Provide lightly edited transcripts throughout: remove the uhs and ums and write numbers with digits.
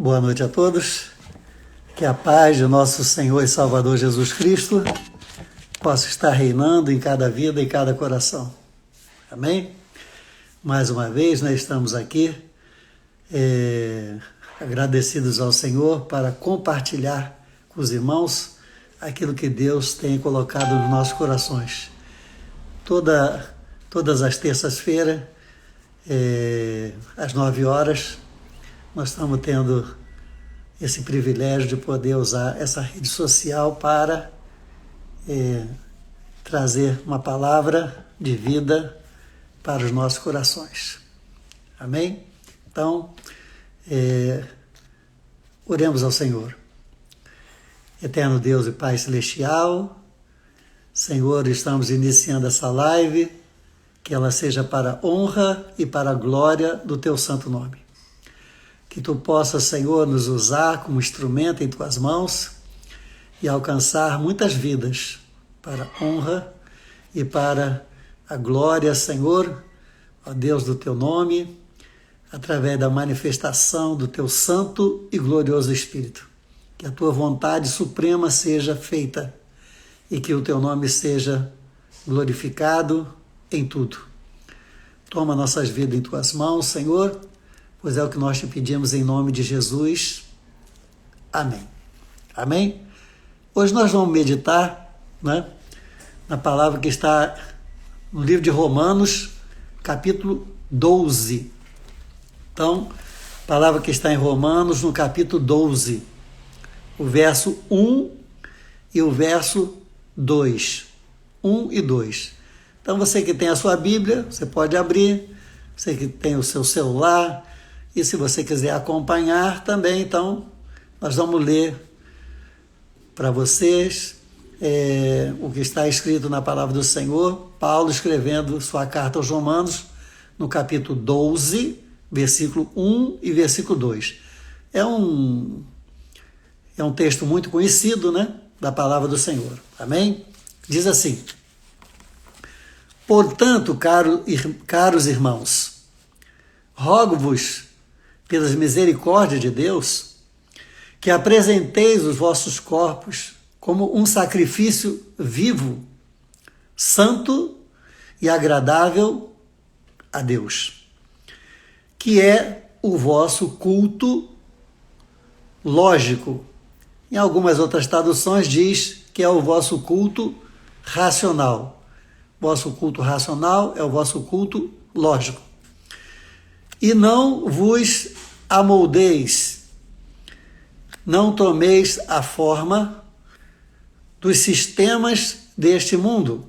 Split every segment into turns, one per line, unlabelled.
Boa noite a todos. Que a paz de nosso Senhor e Salvador Jesus Cristo possa estar reinando em cada vida e cada coração. Amém? Mais uma vez, nós estamos aqui agradecidos ao Senhor para compartilhar com os irmãos aquilo que Deus tem colocado nos nossos corações. Todas as terças-feiras, às 9 horas, nós estamos tendo esse privilégio de poder usar essa rede social para trazer uma palavra de vida para os nossos corações. Amém? Então, oremos ao Senhor. Eterno Deus e Pai Celestial, Senhor, estamos iniciando essa live, que ela seja para a honra e para a glória do Teu santo nome. Que Tu possas, Senhor, nos usar como instrumento em Tuas mãos e alcançar muitas vidas para a honra e para a glória, Senhor, ó Deus do Teu nome, através da manifestação do Teu santo e glorioso Espírito. Que a Tua vontade suprema seja feita e que o Teu nome seja glorificado em tudo. Toma nossas vidas em Tuas mãos, Senhor, pois é o que nós te pedimos em nome de Jesus. Amém. Amém? Hoje nós vamos meditar, na palavra que está no livro de Romanos, capítulo 12. Então, palavra que está em Romanos, no capítulo 12, o verso 1 e o verso 2. 1 e 2. Então, você que tem a sua Bíblia, você pode abrir, você que tem o seu celular, e se você quiser acompanhar também, então, nós vamos ler para vocês o que está escrito na palavra do Senhor, Paulo escrevendo sua carta aos Romanos, no capítulo 12, versículo 1 e versículo 2. É um texto muito conhecido, da palavra do Senhor. Amém? Diz assim: Portanto, caros irmãos, rogo-vos, pelas misericórdias de Deus, que apresenteis os vossos corpos como um sacrifício vivo, santo e agradável a Deus, que é o vosso culto lógico. Em algumas outras traduções diz que é o vosso culto racional. Vosso culto racional é o vosso culto lógico. E não vos amoldeis, não tomeis a forma dos sistemas deste mundo,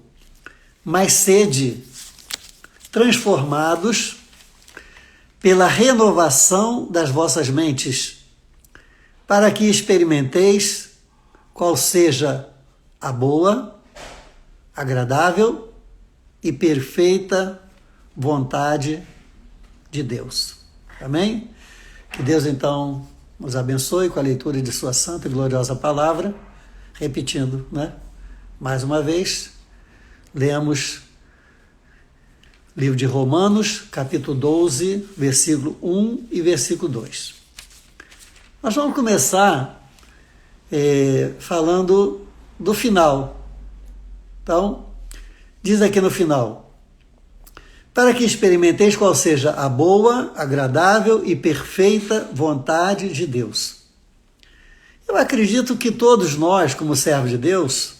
mas sede transformados pela renovação das vossas mentes, para que experimenteis qual seja a boa, agradável e perfeita vontade de Deus. Amém? Que Deus, então, nos abençoe com a leitura de sua santa e gloriosa palavra. Repetindo, mais uma vez, lemos livro de Romanos, capítulo 12, versículo 1 e versículo 2. Nós vamos começar falando do final. Então, diz aqui no final: para que experimenteis qual seja a boa, agradável e perfeita vontade de Deus. Eu acredito que todos nós, como servos de Deus,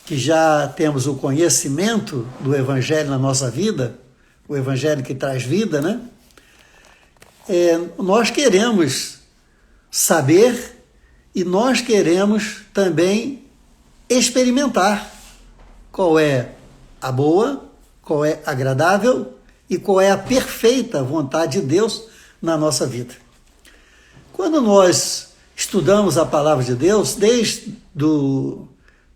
que já temos o conhecimento do Evangelho na nossa vida, o Evangelho que traz vida, nós queremos saber e nós queremos também experimentar qual é a boa, qual é agradável e qual é a perfeita vontade de Deus na nossa vida. Quando nós estudamos a palavra de Deus, desde do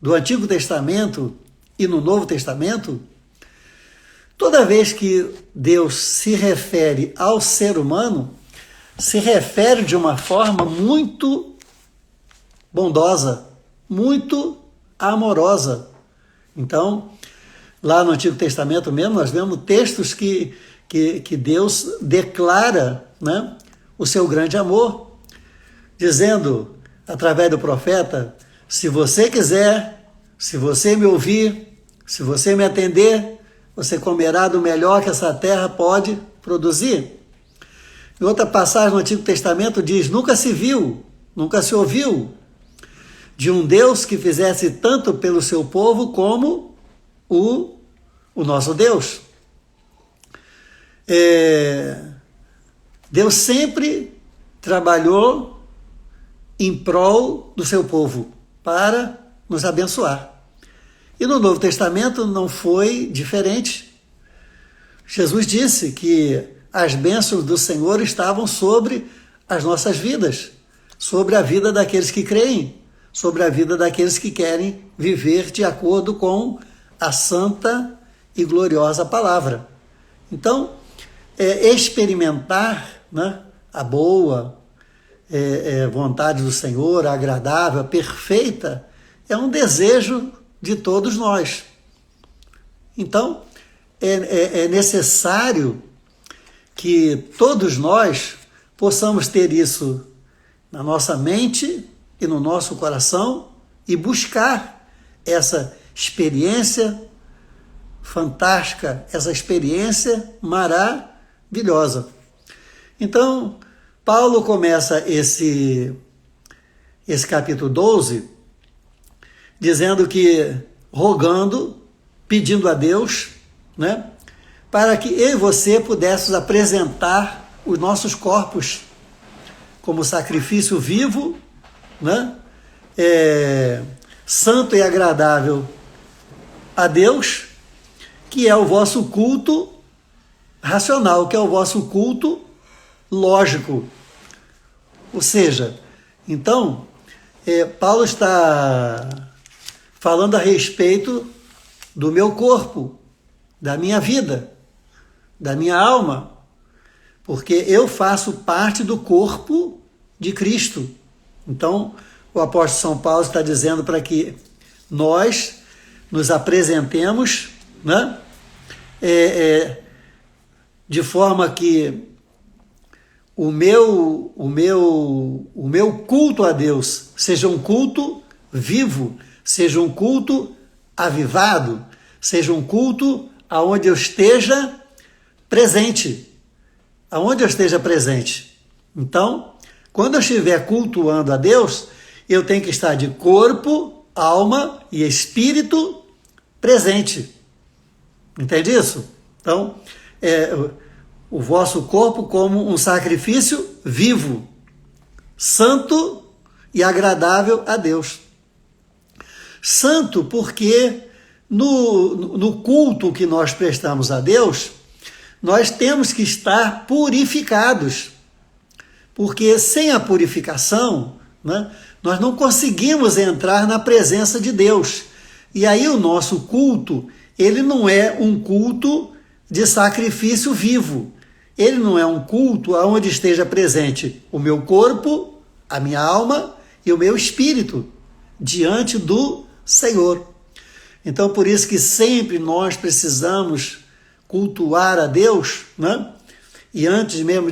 Antigo Testamento e no Novo Testamento, toda vez que Deus se refere ao ser humano, se refere de uma forma muito bondosa, muito amorosa. Então, lá no Antigo Testamento mesmo, nós vemos textos que Deus declara o seu grande amor, dizendo, através do profeta, se você quiser, se você me ouvir, se você me atender, você comerá do melhor que essa terra pode produzir. Em outra passagem no Antigo Testamento diz, nunca se viu, nunca se ouviu de um Deus que fizesse tanto pelo seu povo como o nosso Deus. Deus sempre trabalhou em prol do seu povo para nos abençoar. E no Novo Testamento não foi diferente. Jesus disse que as bênçãos do Senhor estavam sobre as nossas vidas, sobre a vida daqueles que creem, sobre a vida daqueles que querem viver de acordo com a santa e gloriosa palavra. Então, experimentar, né, a boa vontade do Senhor, a agradável, a perfeita, é um desejo de todos nós. Então, é necessário que todos nós possamos ter isso na nossa mente e no nosso coração e buscar essa experiência fantástica, essa experiência maravilhosa. Então, Paulo começa esse capítulo 12 dizendo que, rogando, pedindo a Deus, né, para que eu e você pudéssemos apresentar os nossos corpos como sacrifício vivo, né, santo e agradável a Deus, que é o vosso culto racional, que é o vosso culto lógico. Ou seja, então, Paulo está falando a respeito do meu corpo, da minha vida, da minha alma, porque eu faço parte do corpo de Cristo. Então, o apóstolo São Paulo está dizendo para que nós nos apresentemos, né, de forma que o meu culto a Deus seja um culto vivo, seja um culto avivado, seja um culto aonde eu esteja presente, aonde eu esteja presente. Então, quando eu estiver cultuando a Deus, eu tenho que estar de corpo, alma e espírito presente. Entende isso? Então, o vosso corpo como um sacrifício vivo, santo e agradável a Deus. Santo porque no culto que nós prestamos a Deus, nós temos que estar purificados, porque sem a purificação, né, nós não conseguimos entrar na presença de Deus. E aí o nosso culto, ele não é um culto de sacrifício vivo. Ele não é um culto onde esteja presente o meu corpo, a minha alma e o meu espírito diante do Senhor. Então, por isso que sempre nós precisamos cultuar a Deus, né? E antes mesmo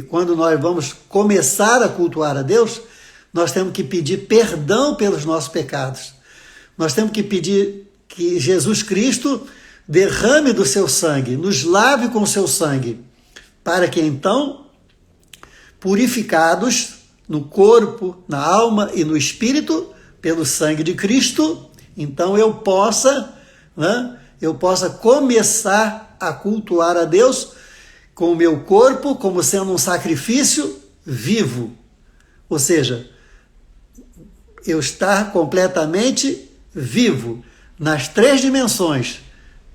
quando nós vamos começar a cultuar a Deus, nós temos que pedir perdão pelos nossos pecados. Nós temos que pedir que Jesus Cristo derrame do seu sangue, nos lave com o seu sangue, para que então, purificados no corpo, na alma e no espírito, pelo sangue de Cristo, então eu possa começar a cultuar a Deus com o meu corpo como sendo um sacrifício vivo. Ou seja, eu estar completamente vivo nas três dimensões,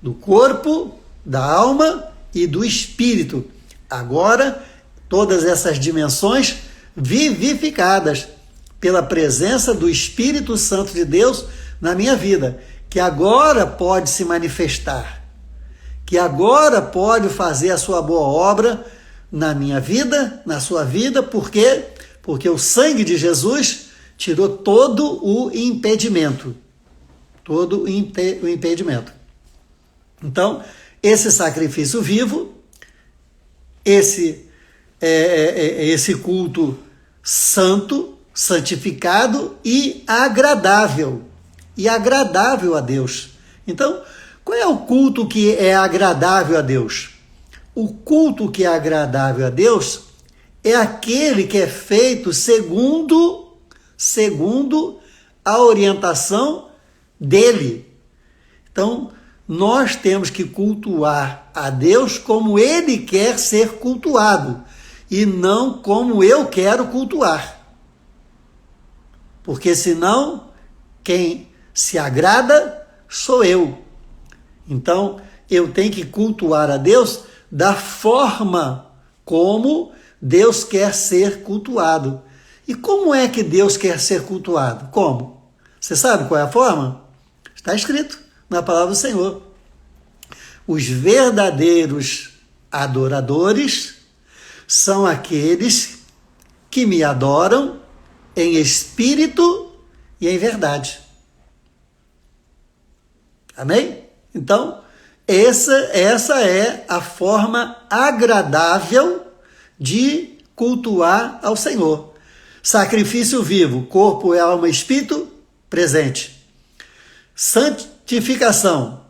do corpo, da alma e do espírito. Agora, todas essas dimensões vivificadas pela presença do Espírito Santo de Deus na minha vida, que agora pode se manifestar, que agora pode fazer a sua boa obra na minha vida, na sua vida, por quê? Porque o sangue de Jesus tirou todo o impedimento, todo o impedimento. Então, esse sacrifício vivo, esse esse culto santo, santificado e agradável a Deus. Então, qual é o culto que é agradável a Deus? O culto que é agradável a Deus é aquele que é feito segundo a orientação dele. Então, nós temos que cultuar a Deus como ele quer ser cultuado e não como eu quero cultuar. Porque senão, quem se agrada sou eu. Então, eu tenho que cultuar a Deus da forma como Deus quer ser cultuado. E como é que Deus quer ser cultuado? Como? Você sabe qual é a forma? Está escrito na palavra do Senhor. Os verdadeiros adoradores são aqueles que me adoram em espírito e em verdade. Amém? Então, essa é a forma agradável de cultuar ao Senhor. Sacrifício vivo, corpo, alma e espírito, presente. Santificação,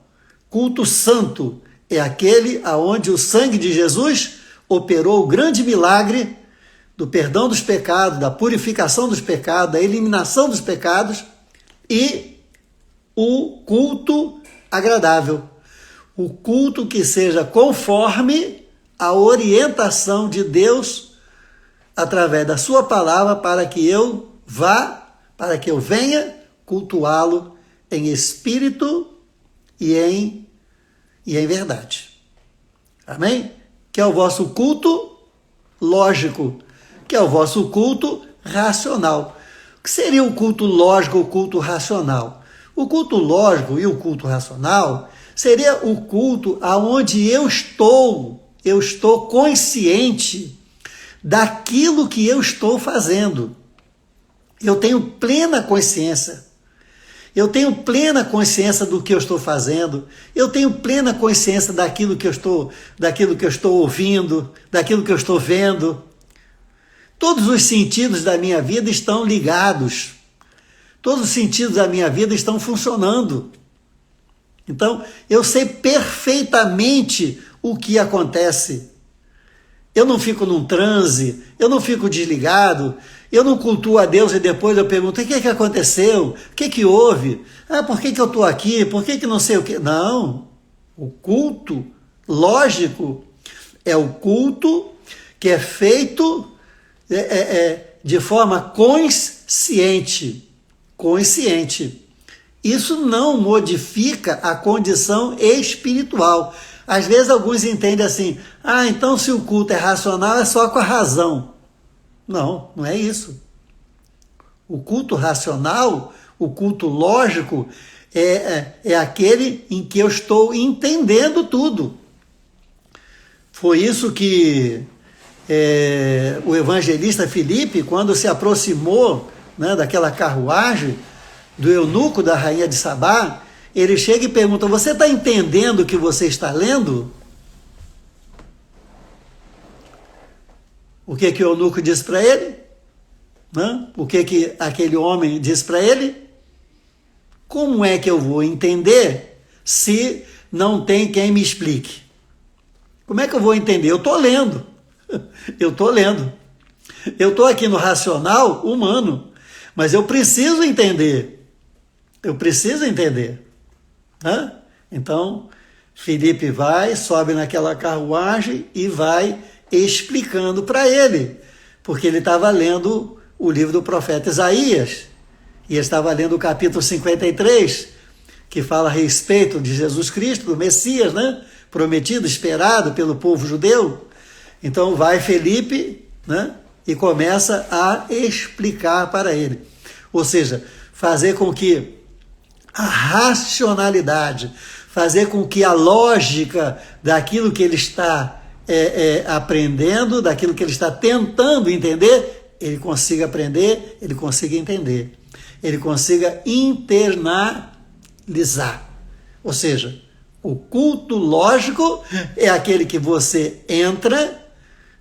culto santo, é aquele aonde o sangue de Jesus operou o grande milagre do perdão dos pecados, da purificação dos pecados, da eliminação dos pecados, e o culto agradável. O culto que seja conforme a orientação de Deus através da sua palavra para que eu venha cultuá-lo em espírito e em verdade. Amém? Que é o vosso culto lógico, que é o vosso culto racional. O que seria o culto lógico, o culto racional? O culto lógico e o culto racional seria o culto aonde eu estou consciente daquilo que eu estou fazendo. Eu tenho plena consciência. Eu tenho plena consciência do que eu estou fazendo. Eu tenho plena consciência daquilo que eu estou ouvindo, daquilo que eu estou vendo. Todos os sentidos da minha vida estão ligados. Todos os sentidos da minha vida estão funcionando. Então, eu sei perfeitamente o que acontece. Eu não fico num transe, eu não fico desligado, eu não cultuo a Deus e depois eu pergunto, o que aconteceu? O que houve? Por que eu estou aqui? Por que não sei o quê? Não, o culto lógico é o culto que é feito de forma consciente. Isso não modifica a condição espiritual. Às vezes alguns entendem assim, então se o culto é racional é só com a razão. Não, não é isso. O culto racional, o culto lógico, é aquele em que eu estou entendendo tudo. Foi isso que o evangelista Filipe, quando se aproximou, né, daquela carruagem do eunuco da rainha de Sabá, ele chega e pergunta, você está entendendo o que você está lendo? O que o eunuco disse para ele? O que aquele homem disse para ele? Como é que eu vou entender se não tem quem me explique? Como é que eu vou entender? Eu estou lendo. Eu estou aqui no racional humano, mas eu preciso entender. Então, Filipe sobe naquela carruagem e vai explicando para ele, porque ele estava lendo o livro do profeta Isaías, e estava lendo o capítulo 53, que fala a respeito de Jesus Cristo, do Messias, né? Prometido, esperado pelo povo judeu. Então vai Filipe, né? E começa a explicar para ele. Ou seja, fazer com que a racionalidade, fazer com que a lógica daquilo que ele está aprendendo, daquilo que ele está tentando entender, ele consiga aprender, ele consiga entender, ele consiga internalizar. Ou seja, o culto lógico é aquele que você entra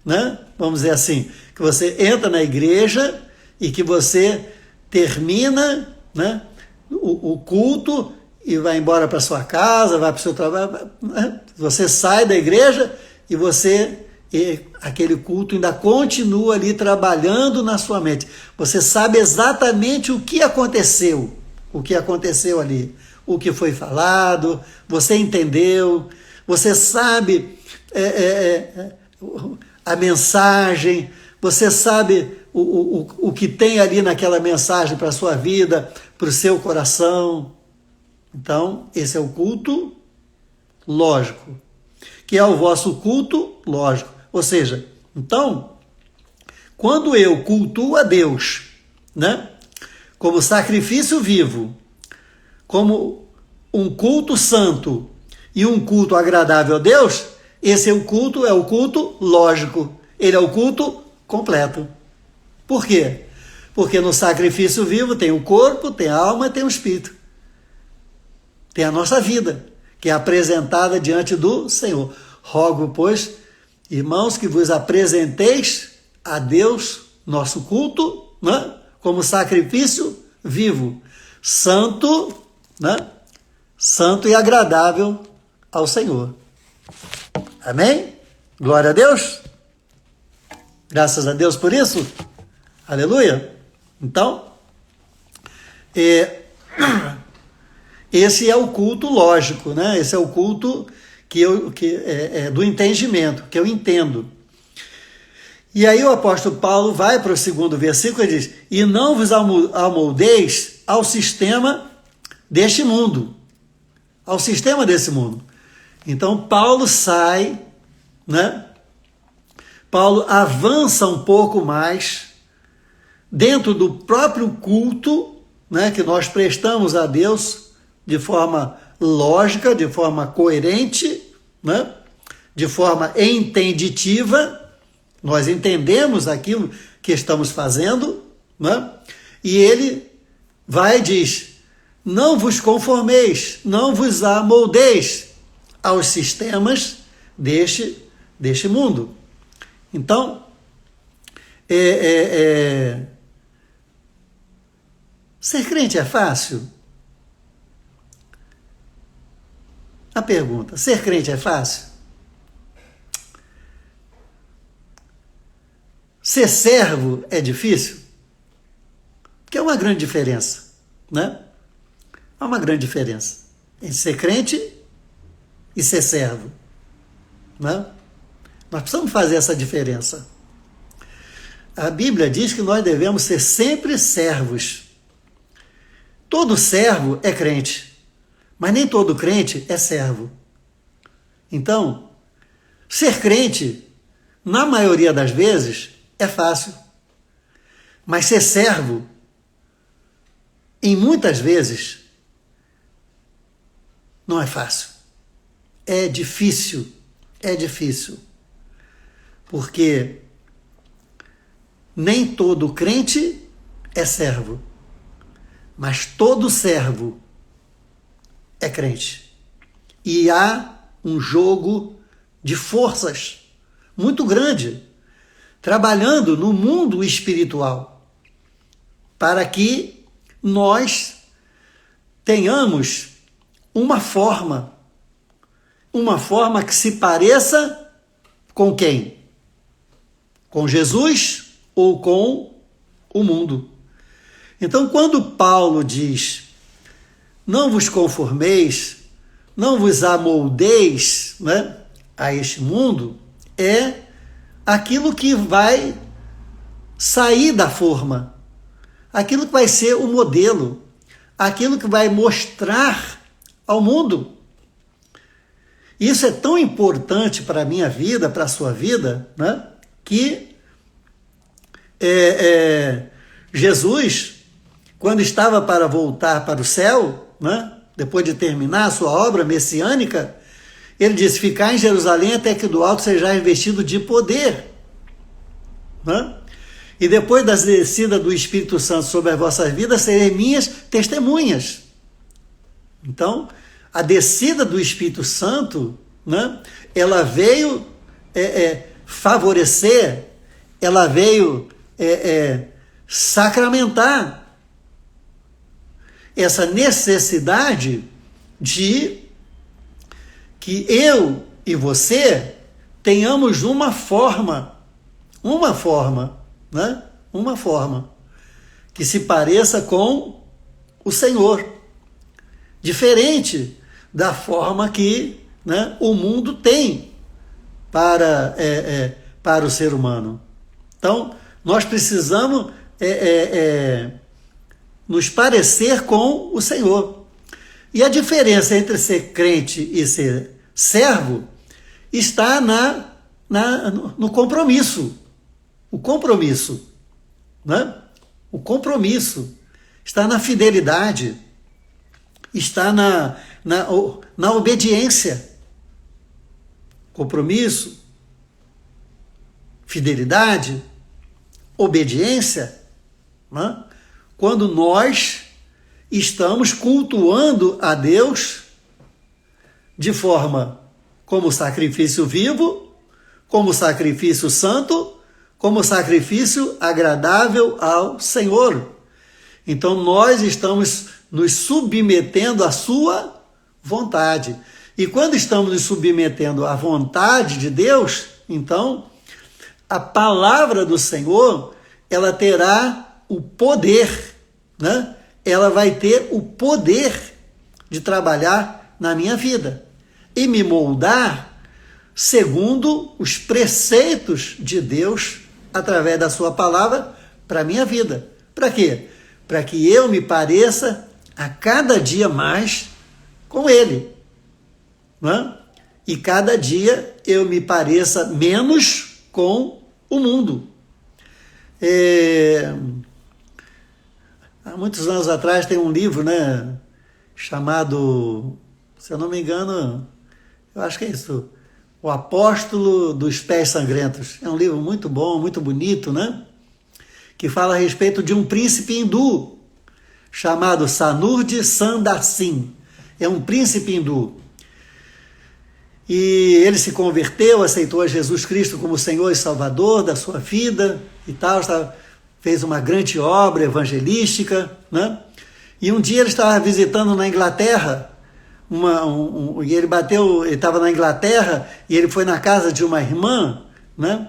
né? Vamos dizer assim, que você entra na igreja e que você termina, né, o culto e vai embora para sua casa, vai para o seu trabalho, né? Você sai da igreja e aquele culto ainda continua ali trabalhando na sua mente. Você sabe exatamente o que aconteceu ali, o que foi falado, você entendeu, você sabe a mensagem, você sabe o que tem ali naquela mensagem para a sua vida, para o seu coração. Então, esse é o culto lógico, que é o vosso culto lógico. Ou seja, então, quando eu cultuo a Deus, né, como sacrifício vivo, como um culto santo e um culto agradável a Deus, esse é o culto lógico, ele é o culto completo. Por quê? Porque no sacrifício vivo tem o corpo, tem a alma e tem o espírito. Tem a nossa vida, que é apresentada diante do Senhor. Rogo, pois, irmãos, que vos apresenteis a Deus, nosso culto, né, como sacrifício vivo, santo, né, santo e agradável ao Senhor. Amém? Glória a Deus. Graças a Deus por isso. Aleluia. Então, esse é o culto lógico, né? Esse é o culto do entendimento, que eu entendo. E aí o apóstolo Paulo vai para o segundo versículo e diz: e não vos amoldeis ao sistema deste mundo. Ao sistema desse mundo. Então Paulo sai, né? Paulo avança um pouco mais dentro do próprio culto, né, que nós prestamos a Deus de forma lógica, de forma coerente, né, de forma entenditiva. Nós entendemos aquilo que estamos fazendo, né, e ele vai e diz: não vos conformeis, não vos amoldeis aos sistemas deste mundo. Então, ser crente é fácil? A pergunta, ser crente é fácil? Ser servo é difícil? Porque é uma grande diferença, né? Há uma grande diferença entre ser crente e ser servo, né? Nós precisamos fazer essa diferença. A Bíblia diz que nós devemos ser sempre servos. Todo servo é crente, mas nem todo crente é servo. Então, ser crente, na maioria das vezes, é fácil. Mas ser servo, em muitas vezes, não é fácil. É difícil. É difícil. Porque nem todo crente é servo, mas todo servo é crente. E há um jogo de forças muito grande, trabalhando no mundo espiritual, para que nós tenhamos uma forma que se pareça com quem? Com Jesus ou com o mundo. Então, quando Paulo diz: não vos conformeis, não vos amoldeis, né, a este mundo, é aquilo que vai sair da forma, aquilo que vai ser o modelo, aquilo que vai mostrar ao mundo. Isso é tão importante para a minha vida, para a sua vida, né, que Jesus, quando estava para voltar para o céu, né, depois de terminar a sua obra messiânica, ele disse: ficar em Jerusalém até que do alto sejais vestido de poder. Né? E depois da descida do Espírito Santo sobre as vossas vidas, serem minhas testemunhas. Então, a descida do Espírito Santo, né, ela veio favorecer, ela veio sacramentar essa necessidade de que eu e você tenhamos uma forma, né? Uma forma que se pareça com o Senhor, diferente da forma que, né, o mundo tem para o ser humano. Então, nós precisamos nos parecer com o Senhor. E a diferença entre ser crente e ser servo está no compromisso. O compromisso, né? O compromisso está na fidelidade, está na obediência. Compromisso, fidelidade, obediência, né? Quando nós estamos cultuando a Deus de forma como sacrifício vivo, como sacrifício santo, como sacrifício agradável ao Senhor. Então nós estamos nos submetendo à sua vontade. E quando estamos nos submetendo à vontade de Deus, então a palavra do Senhor, ela terá o poder, né? Ela vai ter o poder de trabalhar na minha vida e me moldar segundo os preceitos de Deus através da sua palavra para a minha vida. Para quê? Para que eu me pareça a cada dia mais com Ele, né? E cada dia eu me pareça menos com o mundo. Há muitos anos atrás tem um livro, né, chamado, se eu não me engano, eu acho que é isso, O Apóstolo dos Pés Sangrentos. É um livro muito bom, muito bonito, né? Que fala a respeito de um príncipe hindu chamado Sanurji Sundar Singh. É um príncipe hindu. E ele se converteu, aceitou a Jesus Cristo como Senhor e Salvador da sua vida e tal, fez uma grande obra evangelística, né? E um dia ele estava visitando na Inglaterra, e ele estava na Inglaterra e ele foi na casa de uma irmã, né?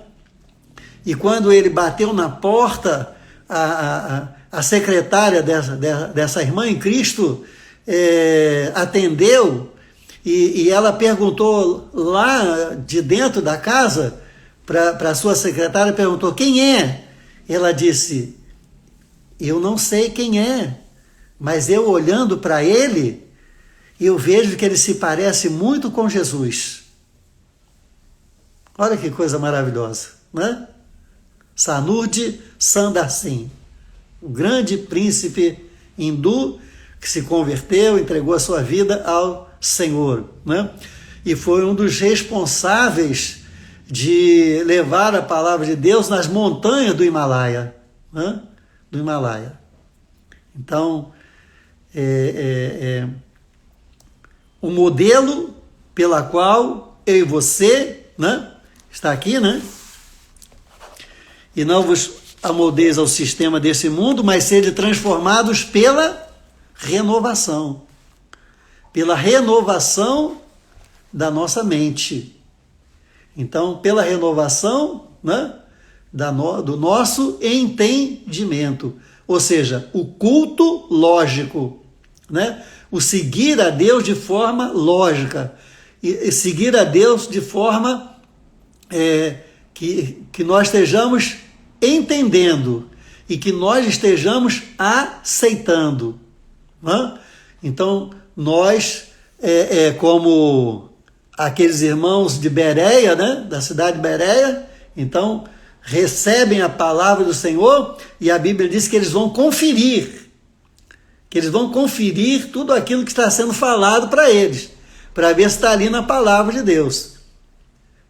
E quando ele bateu na porta, a secretária dessa irmã em Cristo atendeu, e ela perguntou lá de dentro da casa para a sua secretária, perguntou: quem é? Ela disse: eu não sei quem é, mas eu olhando para ele, eu vejo que ele se parece muito com Jesus. Olha que coisa maravilhosa, né? Sanurji Sundar Singh, o grande príncipe hindu que se converteu, entregou a sua vida ao Senhor, né? E foi um dos responsáveis de levar a palavra de Deus nas montanhas do Himalaia, né? Do Himalaia. Então, o modelo pela qual eu e você, né, está aqui, né? E não vos amoldeis ao sistema desse mundo, mas sede transformados pela renovação da nossa mente. Então, pela renovação, né, do nosso entendimento, ou seja, o culto lógico, né? O seguir a Deus de forma lógica, e seguir a Deus de forma que nós estejamos entendendo e que nós estejamos aceitando, né? Então, nós, como aqueles irmãos de Bereia, né, da cidade de Bereia, então, recebem a palavra do Senhor e a Bíblia diz que eles vão conferir tudo aquilo que está sendo falado para eles, para ver se está ali na palavra de Deus,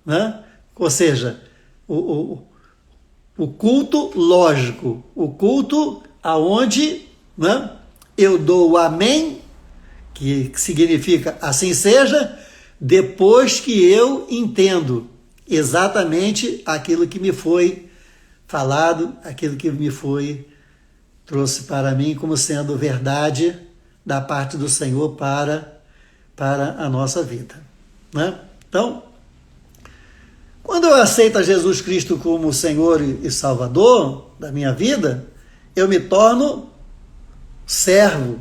né? Ou seja, o culto lógico, o culto aonde, né, eu dou o amém, que significa assim seja, depois que eu entendo exatamente aquilo que me foi falado, aquilo que me foi trouxe para mim como sendo verdade da parte do Senhor para a nossa vida, né? Então, quando eu aceito a Jesus Cristo como Senhor e Salvador da minha vida, eu me torno servo.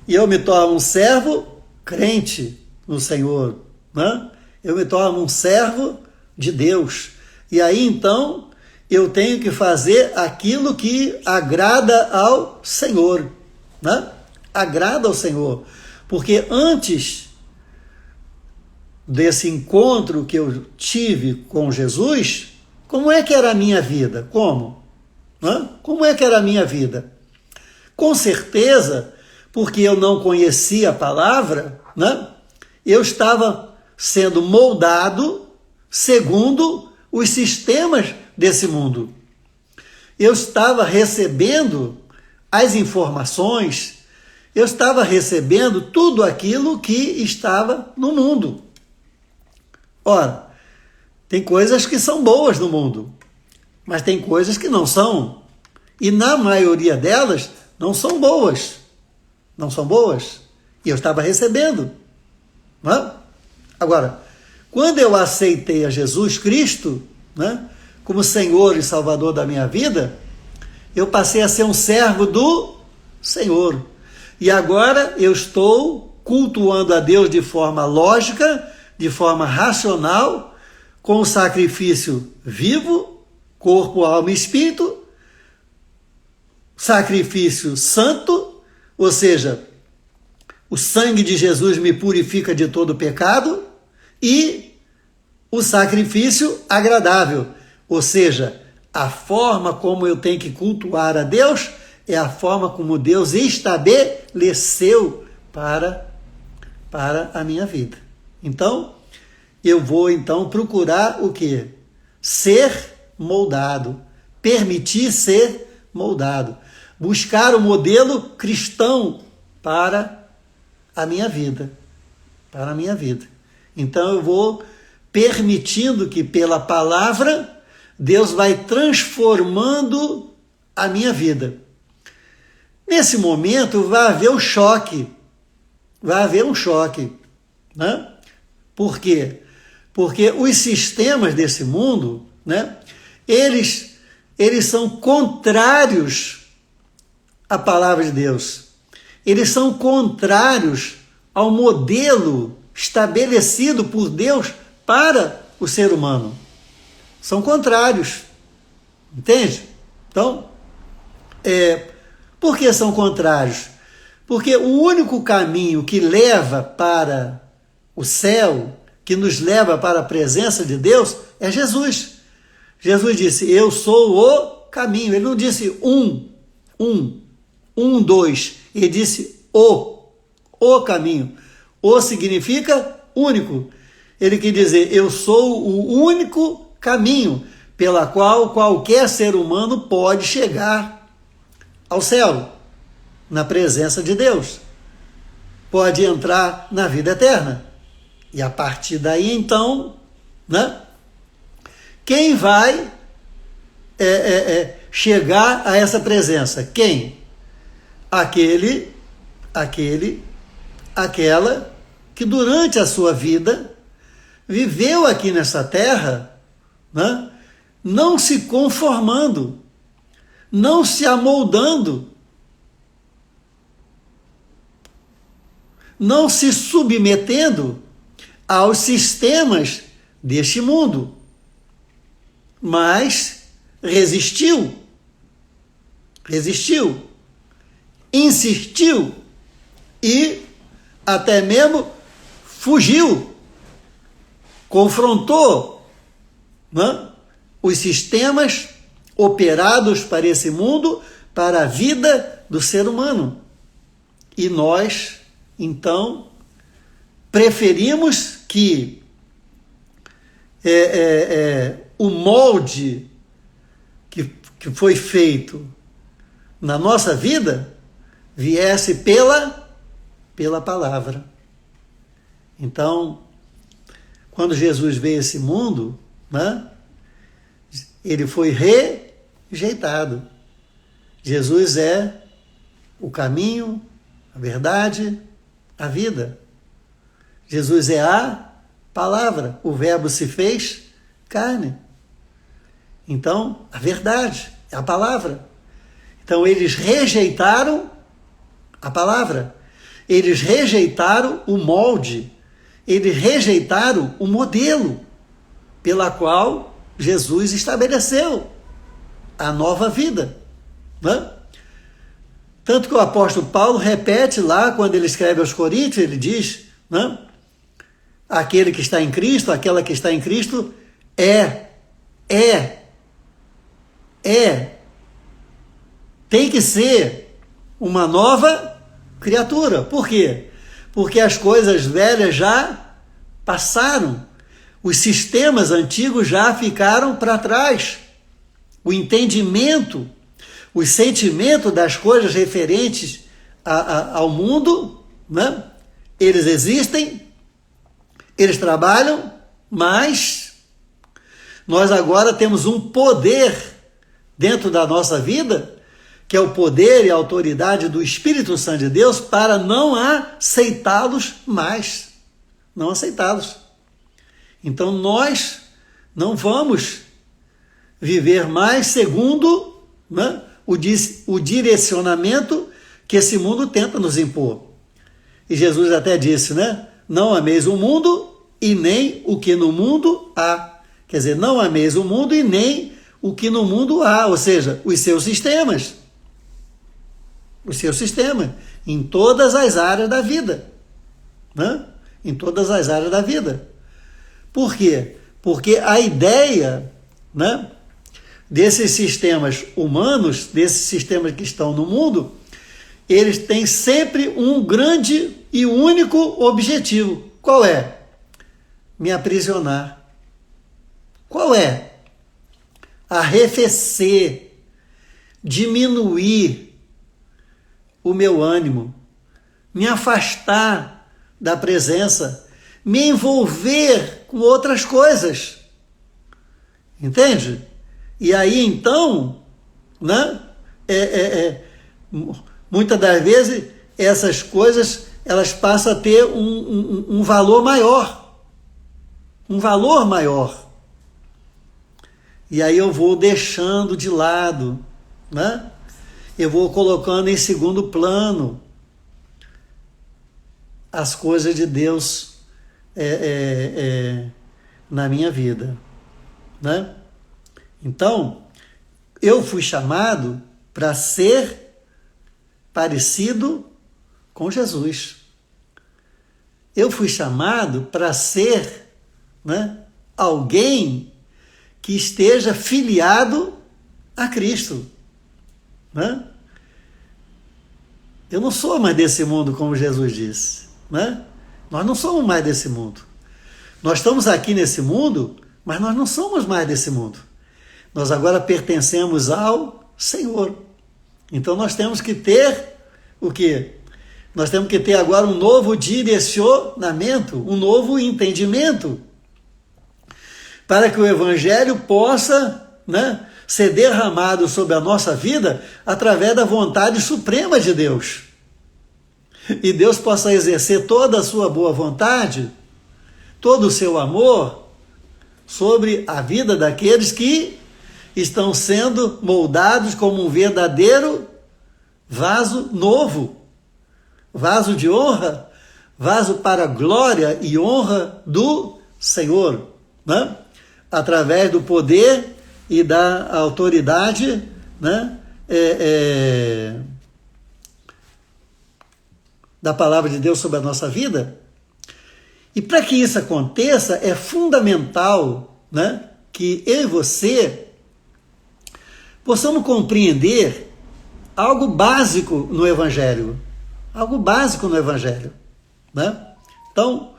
E eu me torno um servo crente no Senhor, né? Eu me torno um servo de Deus. E aí, então, eu tenho que fazer aquilo que agrada ao Senhor, né? Agrada ao Senhor. Porque antes desse encontro que eu tive com Jesus, como é que era a minha vida? Como? Né? Como é que era a minha vida? Com certeza, porque eu não conhecia a palavra, né? Eu estava sendo moldado segundo os sistemas desse mundo. Eu estava recebendo as informações, eu estava recebendo tudo aquilo que estava no mundo. Ora, tem coisas que são boas no mundo, mas tem coisas que não são. E na maioria delas não são boas. Não são boas. E eu estava recebendo. Não é? Agora, quando eu aceitei a Jesus Cristo, né, como Senhor e Salvador da minha vida, eu passei a ser um servo do Senhor. E agora eu estou cultuando a Deus de forma lógica, de forma racional, com o sacrifício vivo, corpo, alma e espírito, sacrifício santo, ou seja, o sangue de Jesus me purifica de todo pecado, e o sacrifício agradável, ou seja, a forma como eu tenho que cultuar a Deus é a forma como Deus estabeleceu para a minha vida. Então, eu vou então procurar o quê? Ser moldado, permitir ser moldado, buscar o modelo cristão para a minha vida, para a minha vida. Então eu vou permitindo que pela palavra Deus vai transformando a minha vida. Nesse momento vai haver um choque, né? Por quê? Porque os sistemas desse mundo, né, eles são contrários à palavra de Deus. Eles são contrários ao modelo estabelecido por Deus para o ser humano. São contrários. Entende? Então, por que são contrários? Porque o único caminho que leva para o céu, que nos leva para a presença de Deus, é Jesus. Jesus disse, eu sou o caminho. Ele não disse dois. Ele disse o caminho. O significa único. Ele quer dizer, eu sou o único caminho pela qual qualquer ser humano pode chegar ao céu, na presença de Deus. Pode entrar na vida eterna. E a partir daí, então, né, quem vai chegar a essa presença? Quem? Aquela que durante a sua vida viveu aqui nessa terra, né, não se conformando, não se amoldando, não se submetendo aos sistemas deste mundo, mas resistiu, insistiu e até mesmo fugiu, confrontou, né, os sistemas operados para esse mundo, para a vida do ser humano. E nós, então, preferimos que o molde que foi feito na nossa vida viesse pela palavra. Então, quando Jesus veio a esse mundo, né? Ele foi rejeitado. Jesus é o caminho, a verdade, a vida. Jesus é a palavra. O verbo se fez carne. Então, a verdade é a palavra. Então, eles rejeitaram a palavra. Eles rejeitaram o molde. Eles rejeitaram o modelo pela qual Jesus estabeleceu a nova vida. Né? Tanto que o apóstolo Paulo repete lá, quando ele escreve aos Coríntios, ele diz, né? Aquele que está em Cristo, aquela que está em Cristo, tem que ser uma nova criatura. Por quê? Porque as coisas velhas já passaram, os sistemas antigos já ficaram para trás, o entendimento, os sentimentos das coisas referentes ao mundo, né? Eles existem, eles trabalham, mas nós agora temos um poder dentro da nossa vida, que é o poder e a autoridade do Espírito Santo de Deus, para não aceitá-los mais. Não aceitá-los. Então nós não vamos viver mais segundo, né, o direcionamento que esse mundo tenta nos impor. E Jesus até disse, né? Não ameis o mundo e nem o que no mundo há. Quer dizer, não ameis o mundo e nem o que no mundo há. Ou seja, os seus sistemas. Os seus sistemas. Em todas as áreas da vida. Né? Em todas as áreas da vida. Por quê? Porque a ideia, né, desses sistemas humanos, desses sistemas que estão no mundo, eles têm sempre um grande e único objetivo. Qual é? Me aprisionar. Qual é? Arrefecer, diminuir o meu ânimo, me afastar da presença, me envolver com outras coisas. Entende? E aí então, né, muitas das vezes essas coisas elas passam a ter um valor maior. Um valor maior. E aí eu vou deixando de lado, né? Eu vou colocando em segundo plano as coisas de Deus na minha vida, né? Então, eu fui chamado para ser parecido com Jesus. Eu fui chamado para ser, né, alguém que esteja filiado a Cristo. Né? Eu não sou mais desse mundo, como Jesus disse. Né? Nós não somos mais desse mundo. Nós estamos aqui nesse mundo, mas nós não somos mais desse mundo. Nós agora pertencemos ao Senhor. Então nós temos que ter o quê? Nós temos que ter agora um novo direcionamento, um novo entendimento, para que o Evangelho possa, né, ser derramado sobre a nossa vida através da vontade suprema de Deus. E Deus possa exercer toda a sua boa vontade, todo o seu amor sobre a vida daqueles que estão sendo moldados como um verdadeiro vaso novo, vaso de honra, vaso para a glória e honra do Senhor, né? Através do poder e da autoridade, né, da palavra de Deus sobre a nossa vida. E para que isso aconteça, é fundamental, né, que eu e você possamos compreender algo básico no Evangelho. Algo básico no Evangelho. Né? Então,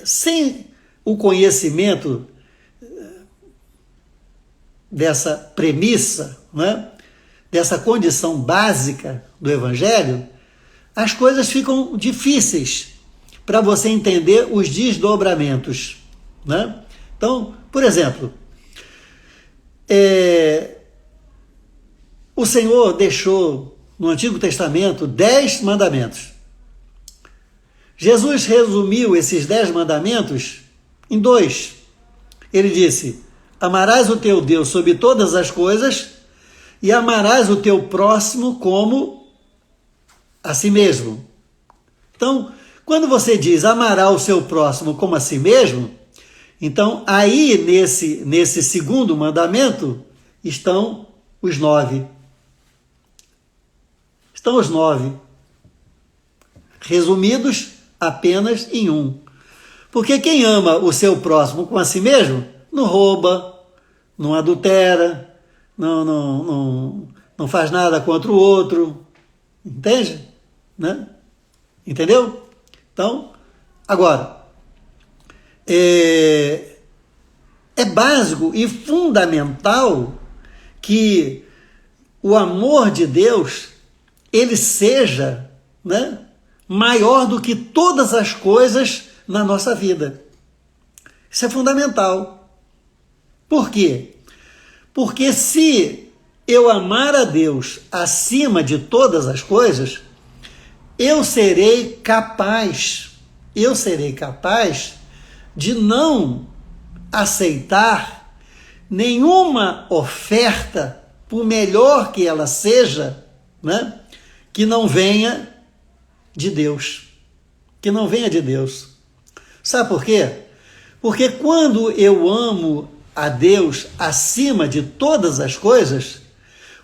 sem o conhecimento dessa premissa, né, dessa condição básica do Evangelho, as coisas ficam difíceis para você entender os desdobramentos. Né? Então, por exemplo, o Senhor deixou no Antigo Testamento 10 mandamentos. Jesus resumiu esses 10 mandamentos em 2. Ele disse: amarás o teu Deus sobre todas as coisas e amarás o teu próximo como a si mesmo. Então, quando você diz amará o seu próximo como a si mesmo, então aí nesse segundo mandamento estão os 9. Estão os 9, resumidos apenas em um. Porque quem ama o seu próximo com a si mesmo, não rouba, não adultera, não faz nada contra o outro, entende? Né? Entendeu? Então, agora, é básico e fundamental que o amor de Deus ele seja, né, maior do que todas as coisas na nossa vida. Isso é fundamental. Por quê? Porque se eu amar a Deus acima de todas as coisas, eu serei capaz de não aceitar nenhuma oferta, por melhor que ela seja, né, que não venha de Deus. Que não venha de Deus. Sabe por quê? Porque quando eu amo a Deus acima de todas as coisas,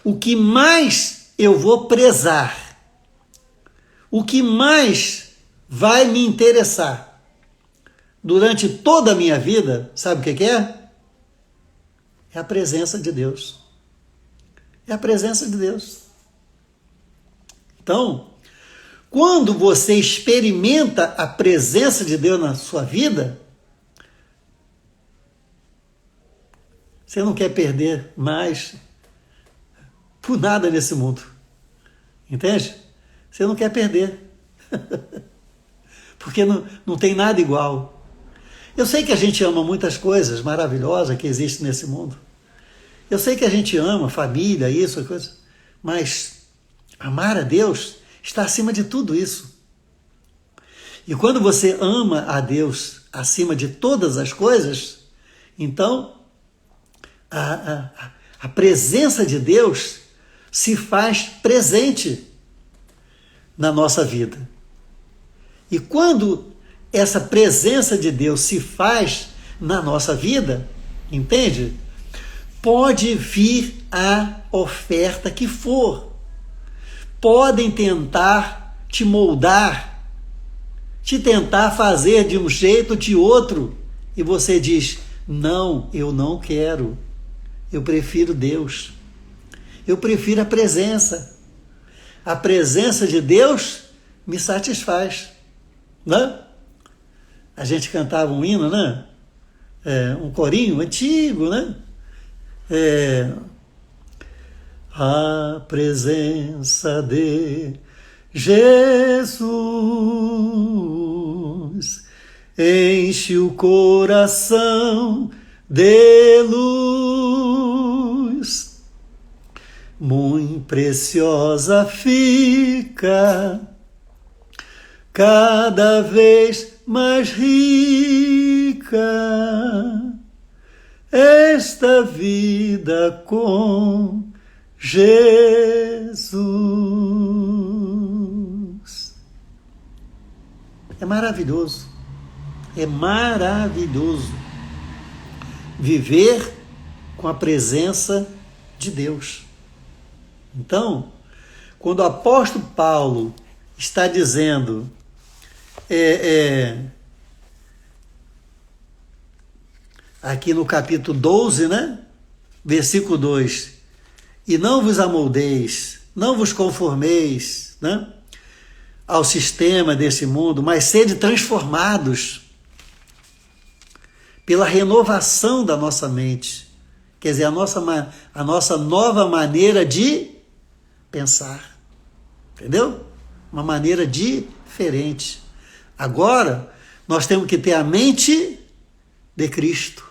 o que mais eu vou prezar, o que mais vai me interessar durante toda a minha vida, sabe o que é? É a presença de Deus. É a presença de Deus. Então, quando você experimenta a presença de Deus na sua vida, você não quer perder mais por nada nesse mundo. Entende? Você não quer perder. Porque não tem nada igual. Eu sei que a gente ama muitas coisas maravilhosas que existem nesse mundo. Eu sei que a gente ama família, isso, coisa, mas amar a Deus está acima de tudo isso. E quando você ama a Deus acima de todas as coisas, então a presença de Deus se faz presente na nossa vida. E quando essa presença de Deus se faz na nossa vida, entende? Pode vir a oferta que for. Podem tentar te moldar, te tentar fazer de um jeito ou de outro, e você diz: não, eu não quero, eu prefiro Deus, eu prefiro a presença de Deus me satisfaz, né? A gente cantava um hino, né? Um corinho antigo, né? A presença de Jesus enche o coração de luz, muito preciosa fica, cada vez mais rica, esta vida com Jesus. É maravilhoso viver com a presença de Deus. Então, quando o apóstolo Paulo está dizendo aqui no capítulo 12, né? Versículo 2: e não vos amoldeis, não vos conformeis, né, ao sistema desse mundo, mas sede transformados pela renovação da nossa mente. Quer dizer, a nossa nova maneira de pensar. Entendeu? Uma maneira diferente. Agora, nós temos que ter a mente de Cristo.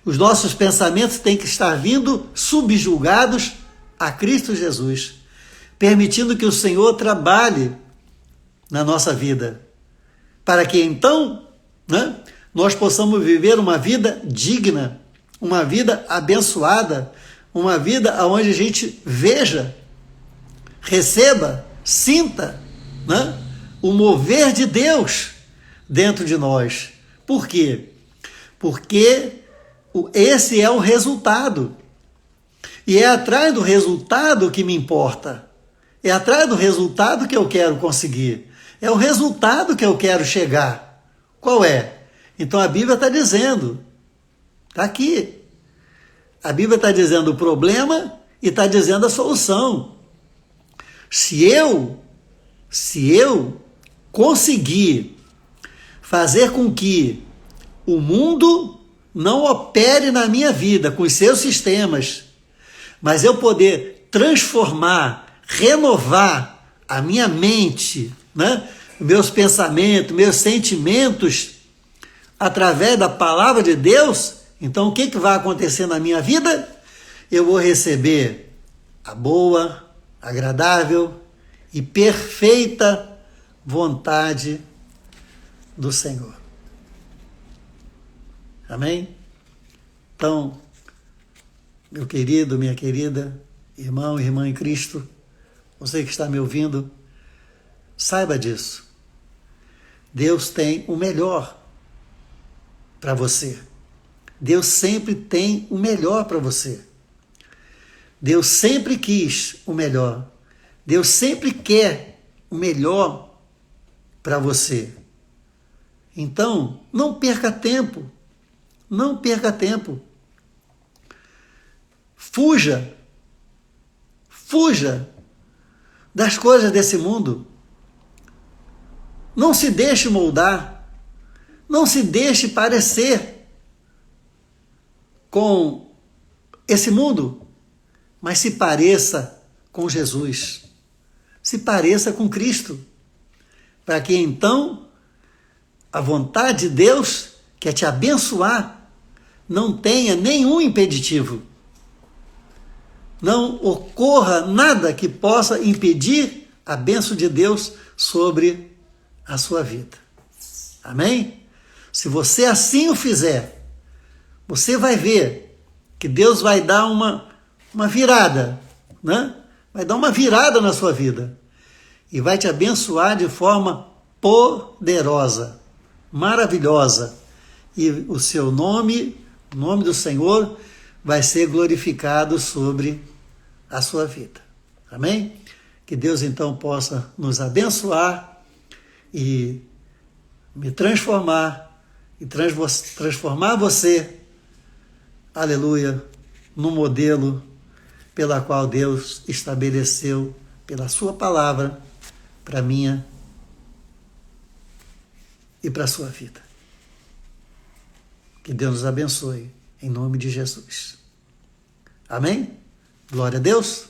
Os nossos pensamentos têm que estar vindo subjugados a Cristo Jesus, permitindo que o Senhor trabalhe na nossa vida, para que então, né, nós possamos viver uma vida digna, uma vida abençoada, uma vida onde a gente veja, receba, sinta, né, o mover de Deus dentro de nós. Por quê? Porque esse é o resultado. E é atrás do resultado que me importa. É atrás do resultado que eu quero conseguir. É o resultado que eu quero chegar. Qual é? Então a Bíblia está dizendo. Está aqui. A Bíblia está dizendo o problema e está dizendo a solução. Se eu conseguir fazer com que o mundo não opere na minha vida com os seus sistemas, mas eu poder transformar, renovar a minha mente, né? Meus pensamentos, meus sentimentos, através da palavra de Deus, então o que vai acontecer na minha vida? Eu vou receber a boa, agradável e perfeita vontade do Senhor. Amém? Então, meu querido, minha querida, irmão e irmã em Cristo, você que está me ouvindo, saiba disso. Deus tem o melhor para você. Deus sempre tem o melhor para você. Deus sempre quis o melhor. Deus sempre quer o melhor para você. Então, não perca tempo. Não perca tempo. Fuja das coisas desse mundo. Não se deixe moldar. Não se deixe parecer com esse mundo, mas se pareça com Jesus. Se pareça com Cristo. Para que então a vontade de Deus, que é te abençoar, não tenha nenhum impeditivo. Não ocorra nada que possa impedir a bênção de Deus sobre a sua vida. Amém? Se você assim o fizer, você vai ver que Deus vai dar uma virada, né? Vai dar uma virada na sua vida e vai te abençoar de forma poderosa, maravilhosa. E o seu nome, o nome do Senhor, vai ser glorificado sobre a sua vida. Amém? Que Deus então possa nos abençoar e me transformar e transformar você, aleluia, no modelo pela qual Deus estabeleceu pela sua palavra para minha e para a sua vida. Que Deus nos abençoe, em nome de Jesus. Amém? Glória a Deus.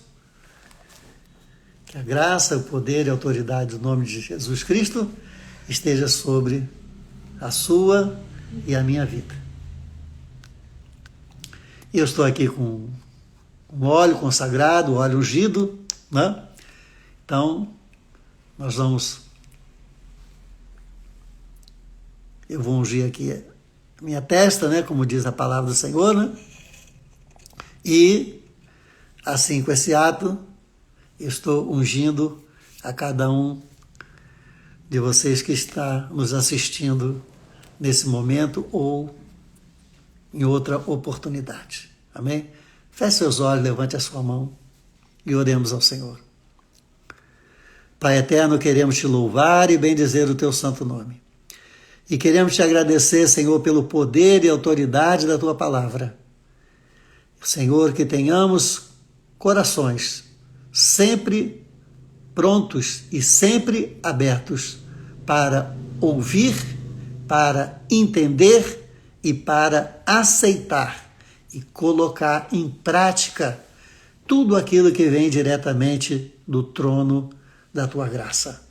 Que a graça, o poder e a autoridade do nome de Jesus Cristo esteja sobre a sua e a minha vida. E eu estou aqui com um óleo consagrado, óleo ungido, né? Então, eu vou ungir aqui a minha testa, né? Como diz a palavra do Senhor, né? E, assim, com esse ato, eu estou ungindo a cada um de vocês que está nos assistindo nesse momento ou em outra oportunidade. Amém? Feche seus olhos, levante a sua mão e oremos ao Senhor. Pai eterno, queremos te louvar e bendizer o teu santo nome. E queremos te agradecer, Senhor, pelo poder e autoridade da tua palavra. Senhor, que tenhamos corações sempre prontos e sempre abertos para ouvir, para entender e para aceitar e colocar em prática tudo aquilo que vem diretamente do trono da tua graça.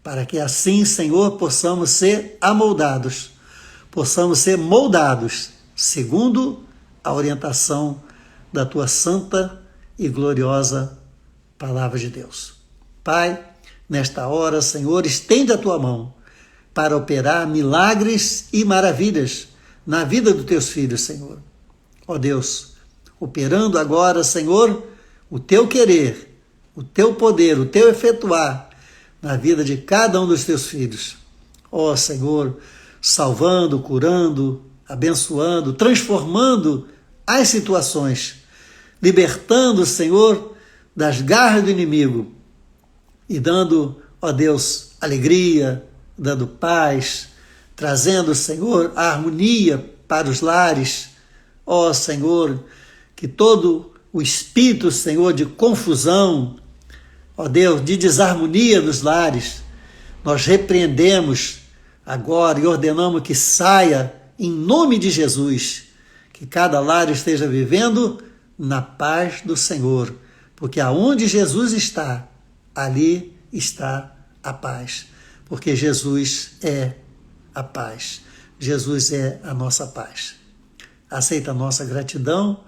Para que assim, Senhor, possamos ser amoldados, possamos ser moldados segundo a orientação da tua santa e gloriosa palavra de Deus. Pai, nesta hora, Senhor, estende a tua mão para operar milagres e maravilhas na vida dos teus filhos, Senhor. Ó Deus, operando agora, Senhor, o teu querer, o teu poder, o teu efetuar na vida de cada um dos teus filhos. Ó Senhor, salvando, curando, abençoando, transformando as situações, libertando, Senhor, das garras do inimigo e dando, ó Deus, alegria, dando paz, trazendo, Senhor, a harmonia para os lares. Ó Senhor, que todo o espírito, Senhor, de confusão, ó Deus, de desarmonia dos lares, nós repreendemos agora e ordenamos que saia em nome de Jesus, que cada lar esteja vivendo na paz do Senhor, porque aonde Jesus está, ali está a paz, porque Jesus é a paz, Jesus é a nossa paz. Aceita a nossa gratidão,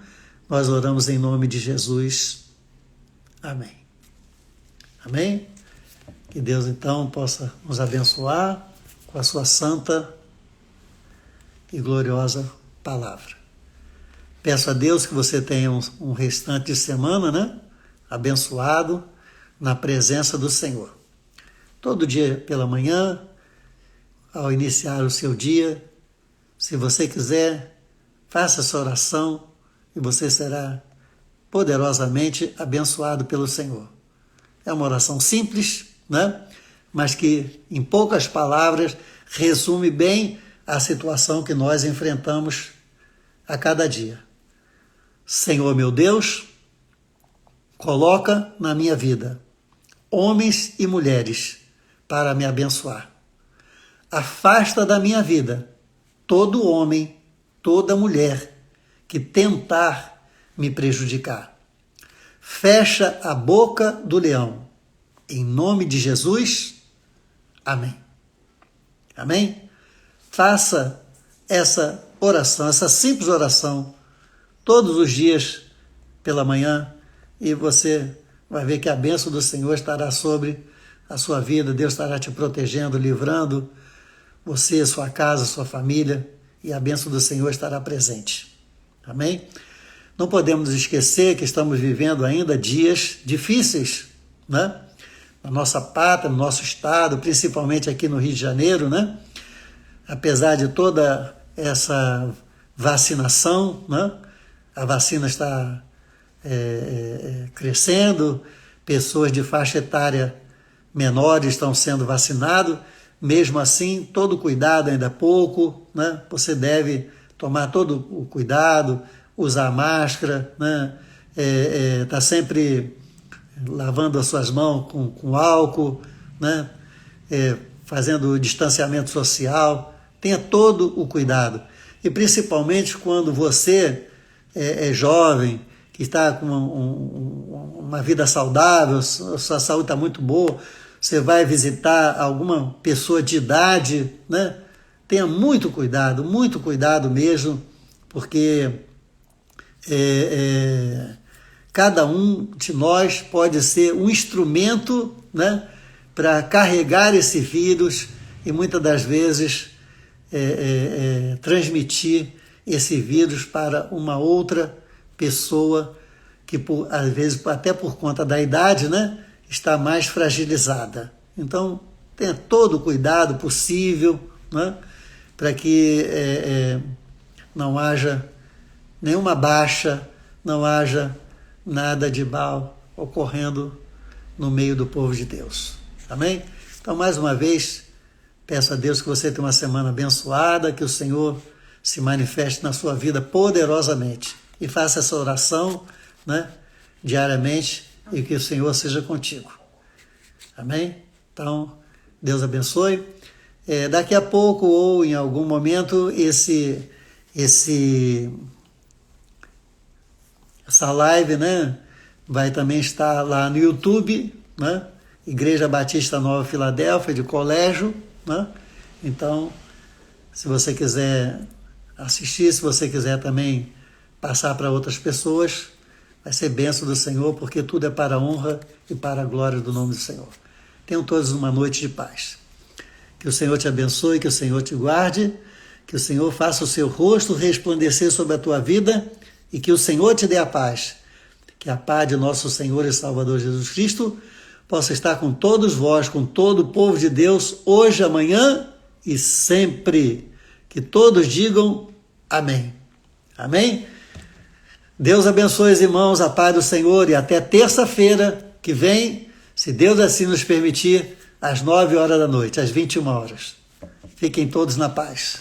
nós oramos em nome de Jesus. Amém. Amém? Que Deus então possa nos abençoar com a sua santa e gloriosa palavra. Peço a Deus que você tenha um restante de semana, né? Abençoado na presença do Senhor. Todo dia pela manhã, ao iniciar o seu dia, se você quiser, faça essa oração e você será poderosamente abençoado pelo Senhor. É uma oração simples, né? Mas que, em poucas palavras, resume bem a situação que nós enfrentamos a cada dia. Senhor meu Deus, coloca na minha vida homens e mulheres para me abençoar. Afasta da minha vida todo homem, toda mulher que tentar me prejudicar. Fecha a boca do leão. Em nome de Jesus, amém. Amém? Faça essa oração, essa simples oração, todos os dias pela manhã, e você vai ver que a bênção do Senhor estará sobre a sua vida. Deus estará te protegendo, livrando você, sua casa, sua família, e a bênção do Senhor estará presente. Amém? Não podemos esquecer que estamos vivendo ainda dias difíceis, né? Na nossa pátria, no nosso estado, principalmente aqui no Rio de Janeiro, né? Apesar de toda essa vacinação, né? A vacina está crescendo, pessoas de faixa etária menores estão sendo vacinados, mesmo assim, todo cuidado ainda é pouco, né? Você deve tomar todo o cuidado, usar máscara, né? Tá sempre lavando as suas mãos com álcool, né? Fazendo distanciamento social, tenha todo o cuidado. E principalmente quando você é jovem, que está com uma vida saudável, sua saúde está muito boa, você vai visitar alguma pessoa de idade, né? Tenha muito cuidado mesmo, porque cada um de nós pode ser um instrumento, né, para carregar esse vírus e muitas das vezes transmitir esse vírus para uma outra pessoa que, às vezes, até por conta da idade, né, está mais fragilizada. Então, tenha todo o cuidado possível, né, para que não haja nenhuma baixa, não haja nada de mal ocorrendo no meio do povo de Deus. Amém? Então, mais uma vez, peço a Deus que você tenha uma semana abençoada, que o Senhor se manifeste na sua vida poderosamente. E faça essa oração, né, diariamente, e que o Senhor seja contigo. Amém? Então, Deus abençoe. Daqui a pouco ou em algum momento, essa live, né, vai também estar lá no YouTube, né, Igreja Batista Nova Filadélfia, de colégio, né? Então, se você quiser assistir, se você quiser também passar para outras pessoas, vai ser bênção do Senhor, porque tudo é para a honra e para a glória do nome do Senhor. Tenham todos uma noite de paz. Que o Senhor te abençoe, que o Senhor te guarde, que o Senhor faça o seu rosto resplandecer sobre a tua vida e que o Senhor te dê a paz. Que a paz de nosso Senhor e Salvador Jesus Cristo possa estar com todos vós, com todo o povo de Deus, hoje, amanhã e sempre. Que todos digam amém. Amém? Deus abençoe os irmãos, a paz do Senhor, e até terça-feira que vem, se Deus assim nos permitir, às 9 horas da noite, às 21 horas. Fiquem todos na paz.